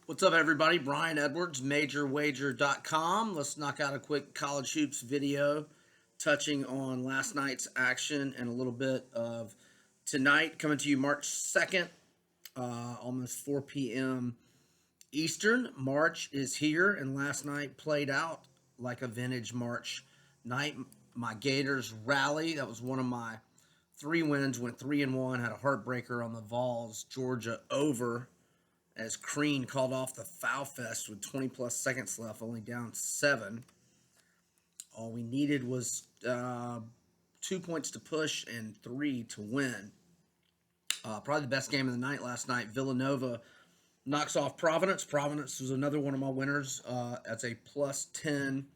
What's up, everybody? Brian Edwards, MajorWager.com. Let's knock out a quick college hoops video touching on last night's action and a little bit of tonight. Coming to you March 2nd, almost 4 p.m. Eastern. March is here, and last night played out like a vintage March night. My Gators rally. That was one of my 3 wins. Went 3-1. Had a heartbreaker on the Vols, Georgia over, as Crean called off the foul fest with 20 plus seconds left, only down 7. All we needed was 2 points to push and 3 to win. Probably the best game of the night last night. Villanova knocks off Providence. Providence was another one of my winners as a plus 10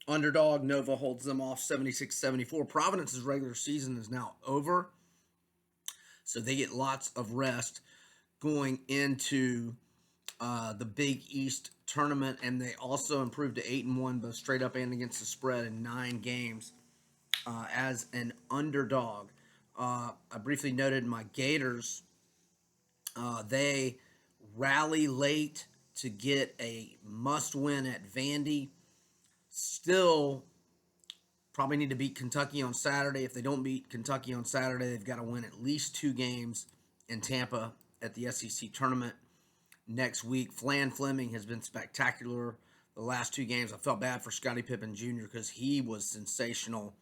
underdog. Nova holds them off 76-74. Providence's regular season is now over, so they get lots of rest going into the Big East tournament, and they also improved to 8-1 both straight up and against the spread in 9 games as an underdog. I briefly noted my Gators. They rally late to get a must-win at Vandy. Still probably need to beat Kentucky on Saturday. If they don't beat Kentucky on Saturday, they've got to win at least 2 games in Tampa at the SEC tournament next week. Flan Fleming has been spectacular the last 2 games. I felt bad for Scottie Pippen Jr. because he was sensational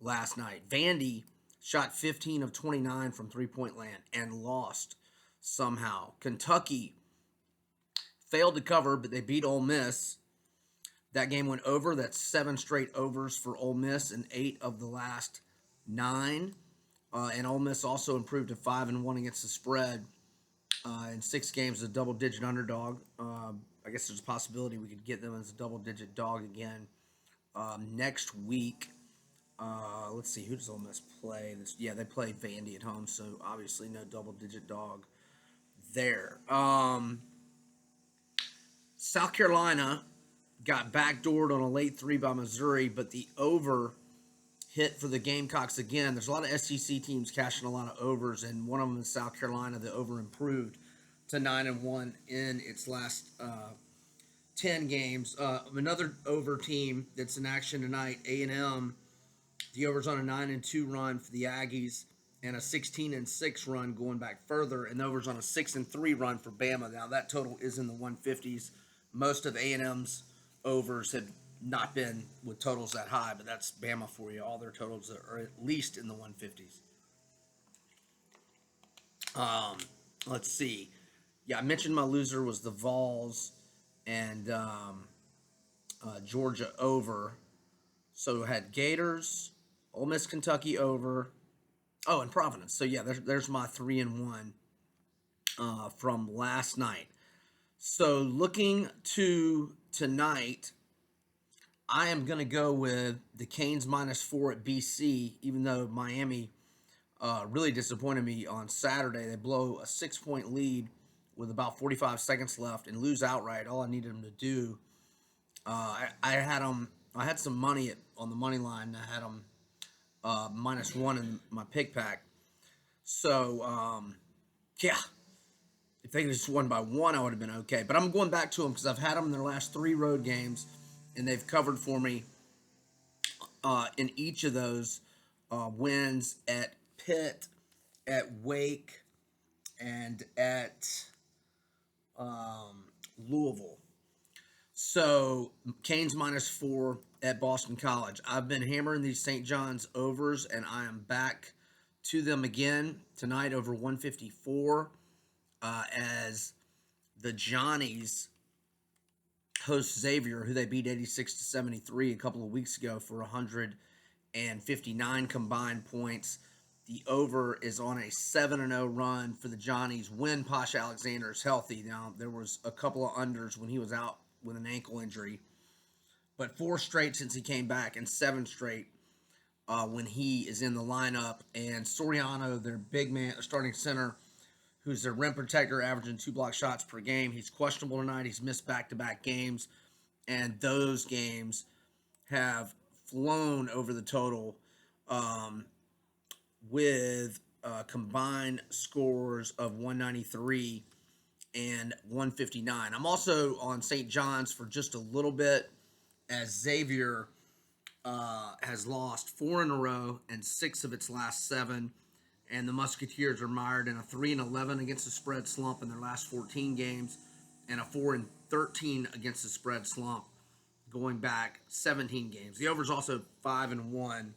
last night. Vandy shot 15 of 29 from three-point land and lost somehow. Kentucky failed to cover, but they beat Ole Miss. That game went over. That's 7 straight overs for Ole Miss in 8 of the last 9. And Ole Miss also improved to 5-1 against the spread in 6 games as a double-digit underdog. I guess there's a possibility we could get them as a double-digit dog again next week. Let's see, who does Ole Miss play? They play Vandy at home, so obviously no double-digit dog there. South Carolina got backdoored on a late 3 by Missouri, but the over hit for the Gamecocks again. There's a lot of SEC teams cashing a lot of overs, and one of them is South Carolina. The over improved to 9-1 in its last 10 games. Another over team that's in action tonight, A&M. The over's on a 9-2 run for the Aggies and a 16-6 run going back further, and the over's on a 6-3 run for Bama. Now that total is in the 150s. Most of A&M's overs have not been with totals that high, but that's Bama for you. All their totals are at least in the 150s. Let's see. Yeah, I mentioned my loser was the Vols and Georgia over. So I had Gators, Ole Miss, Kentucky over. Oh, and Providence. So yeah, there's my 3-1 from last night. So looking to tonight, I am going to go with the Canes -4 at BC, even though Miami really disappointed me on Saturday. They blow a 6-point lead with about 45 seconds left and lose outright. All I needed them to do, I had some money on the money line. I had them -1 in my pick pack. So, yeah, if they just won by 1, I would have been okay. But I'm going back to them because I've had them in their last 3 road games, and they've covered for me in each of those wins at Pitt, at Wake, and at Louisville. So Canes -4 at Boston College. I've been hammering these St. John's overs, and I am back to them again tonight over 154 as the Johnnies host Xavier, who they beat 86-73 a couple of weeks ago for 159 combined points. The over is on a 7-0 run for the Johnnies when Posh Alexander is healthy. Now, there was a couple of unders when he was out with an ankle injury, but 4 straight since he came back and 7 straight when he is in the lineup. And Soriano, their big man, starting center, who's their rim protector, averaging 2 block shots per game. He's questionable tonight. He's missed back-to-back games, and those games have flown over the total with combined scores of 193 and 159. I'm also on St. John's for just a little bit, as Xavier has lost 4 in a row and 6 of its last 7. And the Musketeers are mired in a 3-11 against the spread slump in their last 14 games, and a 4-13 against the spread slump going back 17 games. The over is also 5-1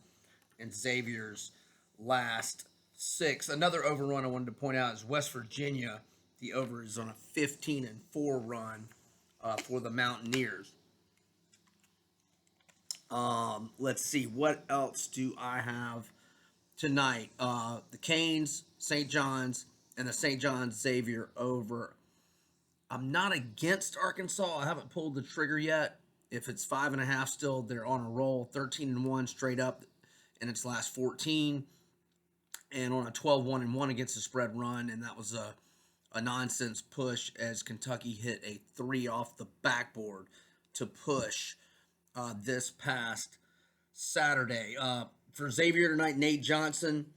in Xavier's last 6. Another overrun I wanted to point out is West Virginia. The over is on a 15-4 run for the Mountaineers. Let's see, what else do I have tonight? The Canes, St. John's, and the St. John's Xavier over. I'm not against Arkansas. I haven't pulled the trigger yet. If it's 5.5 still, they're on a roll. 13-1 straight up in its last 14, and on a 12-1-1 against the spread run, and that was a nonsense push as Kentucky hit a 3 off the backboard to push this past Saturday. For Xavier tonight, Nate Johnson,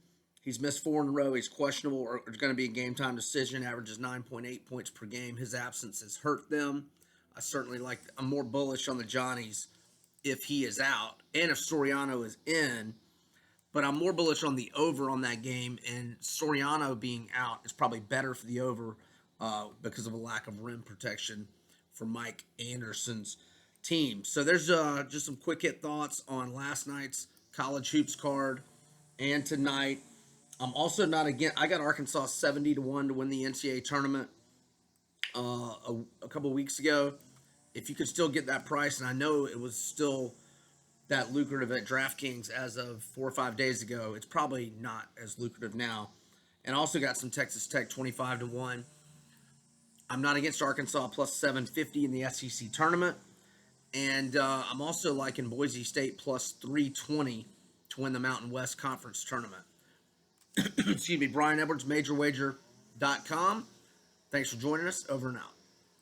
he's missed 4 in a row. He's questionable, or it's going to be a game-time decision. Averages 9.8 points per game. His absence has hurt them. I'm more bullish on the Johnnies if he is out, and if Soriano is in, but I'm more bullish on the over on that game, and Soriano being out is probably better for the over because of a lack of rim protection for Mike Anderson's team. So there's just some quick hit thoughts on last night's college hoops card and tonight. I'm also not against. I got Arkansas 70-1 to win the NCAA tournament a couple weeks ago. If you could still get that price, and I know it was still that lucrative at DraftKings as of 4 or 5 days ago, it's probably not as lucrative now. And also got some Texas Tech 25-1. I'm not against Arkansas plus 750 in the SEC tournament. And I'm also liking Boise State plus 320 to win the Mountain West Conference tournament. Excuse me, Brian Edwards, MajorWager.com. Thanks for joining us. Over and out.